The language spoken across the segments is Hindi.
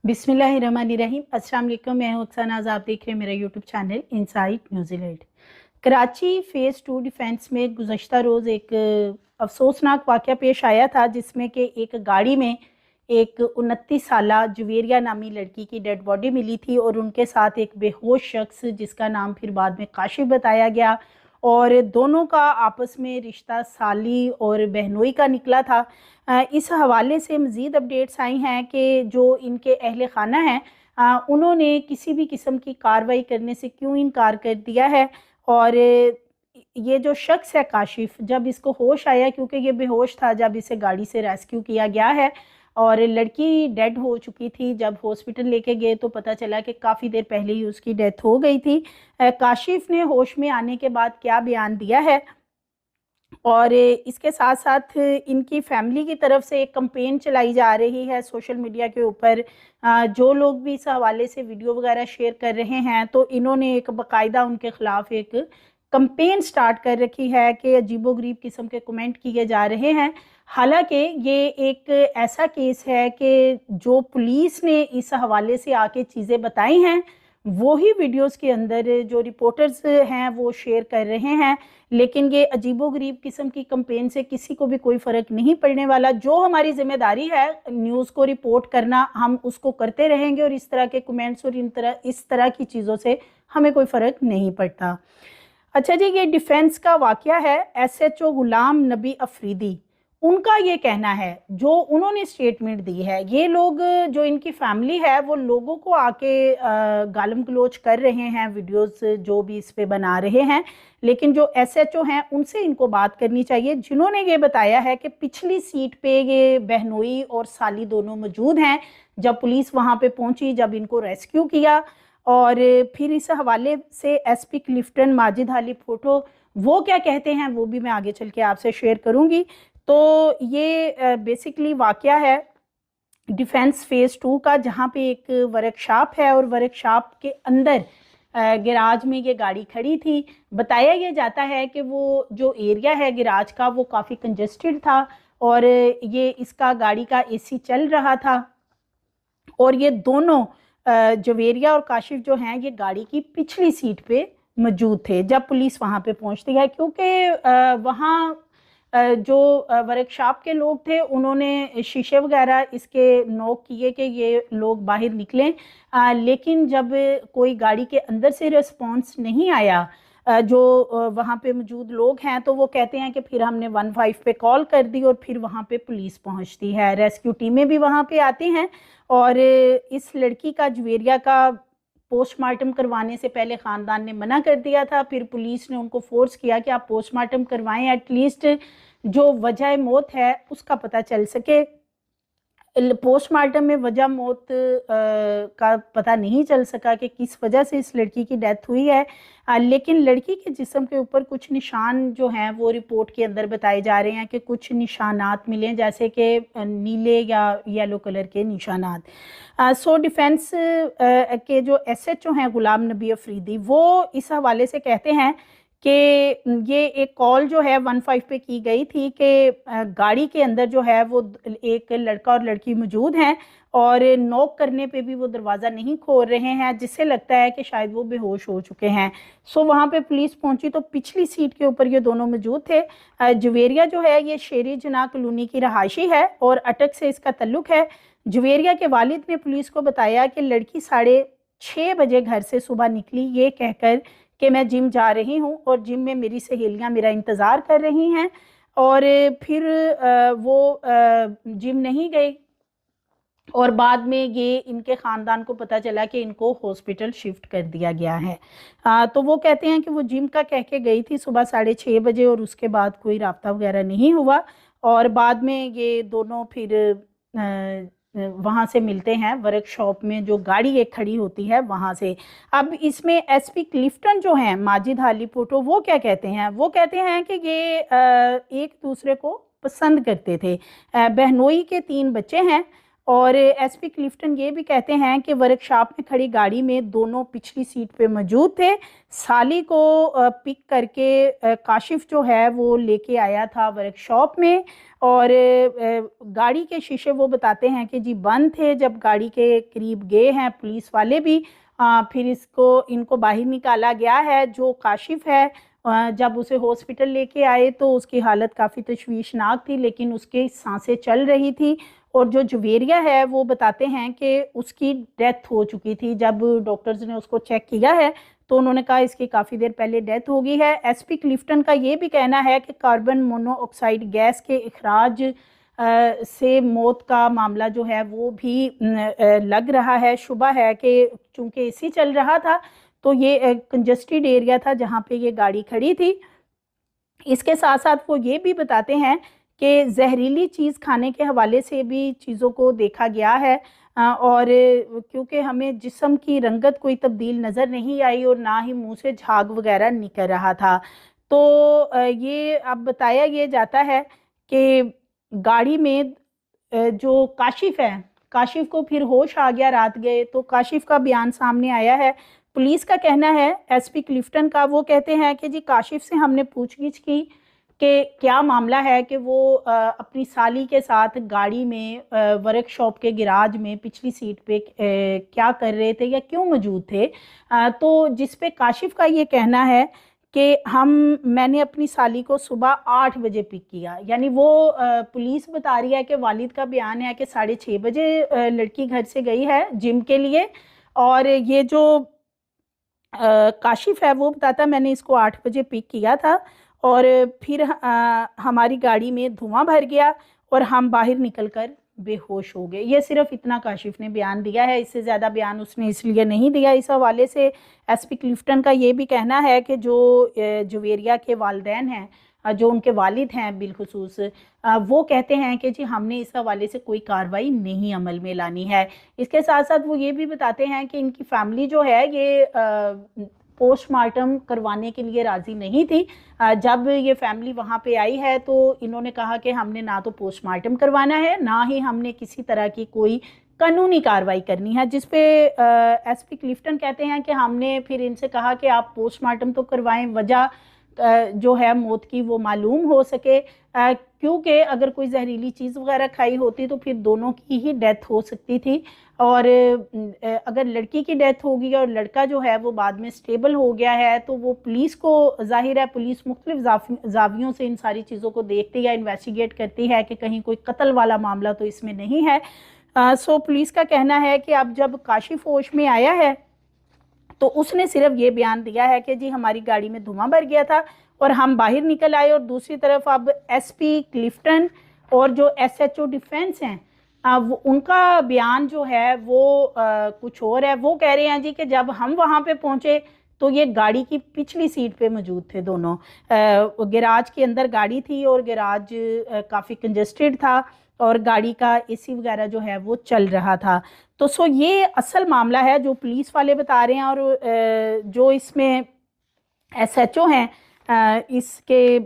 बिस्मिल्लाहिर्रहमानिर्रहीम। अस्सलाम वालेकुम। मैं हूं अक्सर नाज, आप देख रहे हैं मेरा YouTube channel inside New Zealand. Karachi phase 2 defence में गुज़श्ता रोज़ एक अफसोसनाक वाक़या पेश आया था, जिसमें कि एक गाड़ी में एक 29 साला जुवेरिया नामी लड़की की डेड बॉडी मिली थी और उनके साथ एक बेहोश शख्स जिसका नाम फिर बाद में काशिफ बताया गया, और दोनों का आपस में रिश्ता साली और बहनोई का निकला था। इस हवाले से मज़ीद अपडेट्स आई हैं कि जो इनके अहले खाना हैं, उन्होंने किसी भी किस्म की कार्रवाई करने से क्यों इनकार कर दिया है। और ये जो शख्स है काशिफ, जब इसको होश आया, क्योंकि ये बेहोश था जब इसे गाड़ी से रेस्क्यू किया गया है और लड़की डेड हो चुकी थी, जब हॉस्पिटल लेके गए तो पता चला कि काफ़ी देर पहले ही उसकी डेथ हो गई थी। काशिफ ने होश में आने के बाद क्या बयान दिया है, और इसके साथ साथ इनकी फैमिली की तरफ से एक कंपेन चलाई जा रही है सोशल मीडिया के ऊपर। जो लोग भी इस हवाले से वीडियो वगैरह शेयर कर रहे हैं, तो इन्होंने एक बाकायदा उनके ख़िलाफ़ एक कंपेन स्टार्ट कर रखी है कि अजीबोगरीब किस्म के कमेंट किए जा रहे हैं। हालांकि ये एक ऐसा केस है कि जो पुलिस ने इस हवाले से आके चीज़ें बताई हैं, वो ही वीडियोस के अंदर जो रिपोर्टर्स हैं वो शेयर कर रहे हैं। लेकिन ये अजीबोगरीब किस्म की कंपेन से किसी को भी कोई फ़र्क नहीं पड़ने वाला। जो हमारी जिम्मेदारी है न्यूज़ को रिपोर्ट करना, हम उसको करते रहेंगे, और इस तरह के कमेंट्स और इस तरह की चीज़ों से हमें कोई फ़र्क नहीं पड़ता। अच्छा जी, ये डिफेंस का वाकया है। एसएचओ गुलाम नबी अफरीदी, उनका ये कहना है, जो उन्होंने स्टेटमेंट दी है, ये लोग जो इनकी फैमिली है वो लोगों को आके गालम गलोच कर रहे हैं, वीडियोस जो भी इस पे बना रहे हैं, लेकिन जो एसएचओ हैं उनसे इनको बात करनी चाहिए, जिन्होंने ये बताया है कि पिछली सीट पे ये बहनोई और साली दोनों मौजूद हैं जब पुलिस वहाँ पे पहुंची, जब इनको रेस्क्यू किया। और फिर इस हवाले से एसपी क्लिफ्टन माजिद अली फोटो वो क्या कहते हैं वो भी मैं आगे चल के आपसे शेयर करूंगी। तो ये बेसिकली वाकया है डिफेंस फ़ेज़ 2 का, जहाँ पे एक वर्कशॉप है और वर्कशॉप के अंदर गैराज में ये गाड़ी खड़ी थी। बताया ये जाता है कि वो जो एरिया है गैराज का वो काफ़ी कंजेस्टेड था, और ये इसका गाड़ी का एसी चल रहा था, और ये दोनों जवेरिया और काशिफ जो हैं ये गाड़ी की पिछली सीट पे मौजूद थे जब पुलिस वहाँ पे पहुँचती है, क्योंकि वहाँ जो वर्कशॉप के लोग थे उन्होंने शीशे वगैरह इसके नॉक किए कि ये लोग बाहर निकलें, लेकिन जब कोई गाड़ी के अंदर से रिस्पॉन्स नहीं आया, जो वहाँ पे मौजूद लोग हैं, तो वो कहते हैं कि फिर हमने 15 पे कॉल कर दी और फिर वहाँ पे पुलिस पहुँचती है, रेस्क्यू टीमें भी वहाँ पे आती हैं। और इस लड़की का जुवेरिया का पोस्टमार्टम करवाने से पहले ख़ानदान ने मना कर दिया था, फिर पुलिस ने उनको फोर्स किया कि आप पोस्टमार्टम करवाएं, एटलीस्ट जो वजह मौत है उसका पता चल सके। पोस्टमार्टम में वजह मौत का पता नहीं चल सका कि किस वजह से इस लड़की की डेथ हुई है, लेकिन लड़की के जिस्म के ऊपर कुछ निशान जो हैं वो रिपोर्ट के अंदर बताए जा रहे हैं कि कुछ निशानात मिले, जैसे कि नीले या येलो कलर के निशानात। सो डिफेंस के जो एसएचओ हैं गुलाम नबी अफरीदी, वो इस हवाले से कहते हैं कि ये एक कॉल जो है 15 पे की गई थी कि गाड़ी के अंदर जो है वो एक लड़का और लड़की मौजूद हैं, और नॉक करने पे भी वो दरवाज़ा नहीं खोल रहे हैं, जिससे लगता है कि शायद वो बेहोश हो चुके हैं। सो वहाँ पे पुलिस पहुंची तो पिछली सीट के ऊपर ये दोनों मौजूद थे। जुवेरिया जो है ये शेरी जना कॉलोनी की रहायशी है और अटक से इसका तल्लुक है। जुवेरिया के वालिद ने पुलिस को बताया कि लड़की 6:30 बजे घर से सुबह निकली, ये कहकर कि मैं जिम जा रही हूँ और जिम में मेरी सहेलियाँ मेरा इंतज़ार कर रही हैं, और फिर वो जिम नहीं गई, और बाद में ये इनके ख़ानदान को पता चला कि इनको हॉस्पिटल शिफ्ट कर दिया गया है। तो वो कहते हैं कि वो जिम का कह के गई थी सुबह 6:30 बजे, और उसके बाद कोई राब्ता वगैरह नहीं हुआ, और बाद में ये दोनों फिर वहाँ से मिलते हैं वर्कशॉप में, जो गाड़ी एक खड़ी होती है वहाँ से। अब इसमें एसपी क्लिफ्टन जो हैं माजिद अली पोटो, वो क्या कहते हैं, वो कहते हैं कि ये एक दूसरे को पसंद करते थे। बहनोई के 3 बच्चे हैं, और एसपी क्लिफ्टन ये भी कहते हैं कि वर्कशॉप में खड़ी गाड़ी में दोनों पिछली सीट पे मौजूद थे। साली को पिक करके काशिफ जो है वो लेके आया था वर्कशॉप में, और गाड़ी के शीशे वो बताते हैं कि जी बंद थे। जब गाड़ी के करीब गए हैं पुलिस वाले भी, फिर इनको बाहर निकाला गया है। जो काशिफ है, जब उसे हॉस्पिटल लेके आए तो उसकी हालत काफ़ी तशवीशनाक थी, लेकिन उसकी सांसें चल रही थी। और जो जुवेरिया है वो बताते हैं कि उसकी डेथ हो चुकी थी। जब डॉक्टर्स ने उसको चेक किया है तो उन्होंने कहा इसकी काफ़ी देर पहले डेथ हो गई है। एसपी क्लिफ्टन का ये भी कहना है कि कार्बन मोनोऑक्साइड गैस के इखराज से मौत का मामला जो है वो भी लग रहा है। शुबा है कि चूंकि एसी चल रहा था तो ये कंजस्टेड एरिया था जहाँ पे ये गाड़ी खड़ी थी। इसके साथ साथ वो ये भी बताते हैं कि जहरीली चीज़ खाने के हवाले से भी चीज़ों को देखा गया है, और क्योंकि हमें जिस्म की रंगत कोई तब्दील नज़र नहीं आई और ना ही मुंह से झाग वगैरह निकल रहा था। तो ये अब बताया ये जाता है कि गाड़ी में जो काशिफ है, काशिफ को फिर होश आ गया रात गए, तो काशिफ का बयान सामने आया है। पुलिस का कहना है, एसपी क्लिफ्टन का, वो कहते हैं कि जी काशिफ से हमने पूछगिछ की कि क्या मामला है कि वो अपनी साली के साथ गाड़ी में वर्कशॉप के गिराज में पिछली सीट पे क्या कर रहे थे या क्यों मौजूद थे। तो जिस पे काशिफ का ये कहना है कि मैंने अपनी साली को सुबह 8 बजे पिक किया। यानी वो पुलिस बता रही है कि वालिद का बयान है कि 6:30 बजे लड़की घर से गई है जिम के लिए, और ये जो काशिफ है वो बताता मैंने इसको 8 बजे पिक किया था, और फिर हमारी गाड़ी में धुआं भर गया और हम बाहर निकलकर बेहोश हो गए। ये सिर्फ इतना काशिफ ने बयान दिया है, इससे ज़्यादा बयान उसने इसलिए नहीं दिया। इस हवाले से एसपी क्लिफ्टन का ये भी कहना है कि जो जुवेरिया के वालिदैन हैं, जो उनके वालिद हैं बिलखुसूस, वो कहते हैं कि जी हमने इस हवाले से कोई कार्रवाई नहीं अमल में लानी है। इसके साथ साथ वो ये भी बताते हैं कि इनकी फैमिली जो है ये पोस्टमार्टम करवाने के लिए राज़ी नहीं थी। जब ये फैमिली वहाँ पे आई है तो इन्होंने कहा कि हमने ना तो पोस्टमार्टम करवाना है, ना ही हमने किसी तरह की कोई कानूनी कार्रवाई करनी है। जिस पे एसपी क्लिफ्टन कहते हैं कि हमने फिर इनसे कहा कि आप पोस्टमार्टम तो करवाएं, वजह जो है मौत की वो मालूम हो सके, क्योंकि अगर कोई जहरीली चीज़ वगैरह खाई होती तो फिर दोनों की ही डेथ हो सकती थी। और अगर लड़की की डेथ होगी और लड़का जो है वो बाद में स्टेबल हो गया है तो वो पुलिस को, जाहिर है पुलिस मुख्तलिफ जावियों से इन सारी चीज़ों को देखती है, इन्वेस्टिगेट करती है कि कहीं कोई कत्ल वाला मामला तो इसमें नहीं है। सो पुलिस का कहना है कि अब जब काशिफ होश में आया है तो उसने सिर्फ ये बयान दिया है कि जी हमारी गाड़ी में धुआं भर गया था और हम बाहर निकल आए। और दूसरी तरफ अब एसपी क्लिफ्टन और जो एसएचओ डिफेंस हैं, उनका बयान जो है वो कुछ और है। वो कह रहे हैं जी कि जब हम वहाँ पे पहुँचे तो ये गाड़ी की पिछली सीट पे मौजूद थे दोनों। गैराज के अंदर गाड़ी थी और गैराज काफ़ी कंजस्टेड था और गाड़ी का एसी वगैरह जो है वो चल रहा था। तो सो ये असल मामला है जो पुलिस वाले बता रहे हैं। और जो इसमें एसएचओ हैं इसके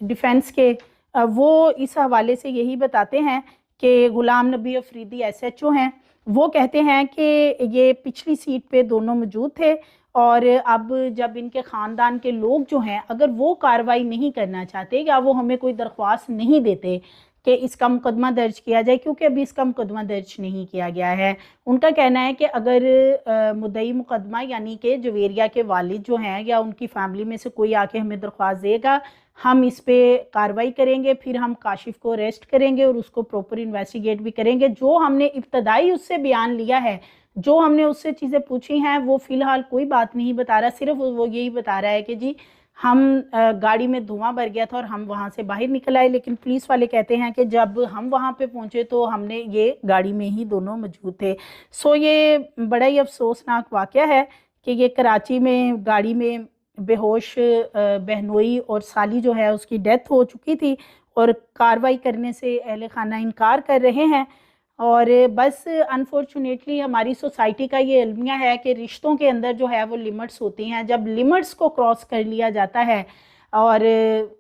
डिफेंस के, वो इस हवाले से यही बताते हैं कि गुलाम नबी अफरीदी एसएचओ हैं, वो कहते हैं कि ये पिछली सीट पे दोनों मौजूद थे। और अब जब इनके ख़ानदान के लोग जो हैं अगर वो कार्रवाई नहीं करना चाहते या वो हमें कोई दरख्वास्त नहीं देते कि इसका मुकदमा दर्ज किया जाए, क्योंकि अभी इसका मुकदमा दर्ज नहीं किया गया है। उनका कहना है कि अगर मुद्दई मुकदमा यानी कि जुवेरिया के वालिद जो हैं या उनकी फैमिली में से कोई आके हमें दरख्वास्त देगा, हम इस पे कार्रवाई करेंगे, फिर हम काशिफ को अरेस्ट करेंगे और उसको प्रॉपर इन्वेस्टिगेट भी करेंगे। जो हमने इब्तदाई उससे बयान लिया है, जो हमने उससे चीज़ें पूछी हैं, वो फ़िलहाल कोई बात नहीं बता रहा, सिर्फ वो यही बता रहा है कि जी हम गाड़ी में धुआं भर गया था और हम वहाँ से बाहर निकल आए। लेकिन पुलिस वाले कहते हैं कि जब हम वहाँ पे पहुँचे तो हमने ये गाड़ी में ही दोनों मौजूद थे। सो ये बड़ा ही अफसोसनाक वाक़या है कि ये कराची में गाड़ी में बेहोश बहनोई और साली जो है उसकी डेथ हो चुकी थी और कार्रवाई करने से अहले खाना इनकार कर रहे हैं। और बस अनफॉर्चुनेटली हमारी सोसाइटी का ये अलमिया है कि रिश्तों के अंदर जो है वो लिमिट्स होती हैं। जब लिमिट्स को क्रॉस कर लिया जाता है और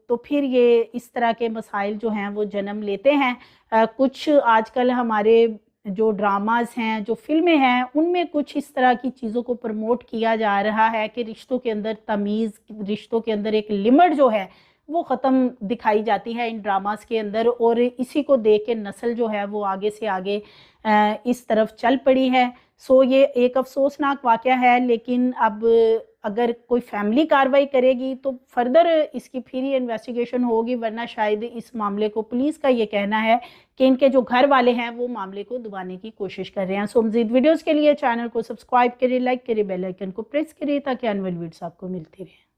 तो फिर ये इस तरह के मसाइल जो हैं वो जन्म लेते हैं। कुछ आजकल हमारे जो ड्रामास हैं, जो फिल्में हैं, उनमें कुछ इस तरह की चीज़ों को प्रमोट किया जा रहा है कि रिश्तों के अंदर तमीज़, रिश्तों के अंदर एक लिमिट जो है वो ख़त्म दिखाई जाती है इन ड्रामास के अंदर, और इसी को देख के नस्ल जो है वो आगे से आगे इस तरफ चल पड़ी है। सो ये एक अफसोसनाक वाक़या है, लेकिन अब अगर कोई फैमिली कार्रवाई करेगी तो फर्दर इसकी फिर ही इन्वेस्टिगेशन होगी, वरना शायद इस मामले को, पुलिस का ये कहना है कि इनके जो घर वाले हैं वो मामले को दबाने की कोशिश कर रहे हैं। सो मज़ीद वीडियोज़ के लिए चैनल को सब्सक्राइब करिए, लाइक करिए, बेल आइकन को प्रेस करिए ताकि आने वाली वीडियोस आपको मिलती रहे।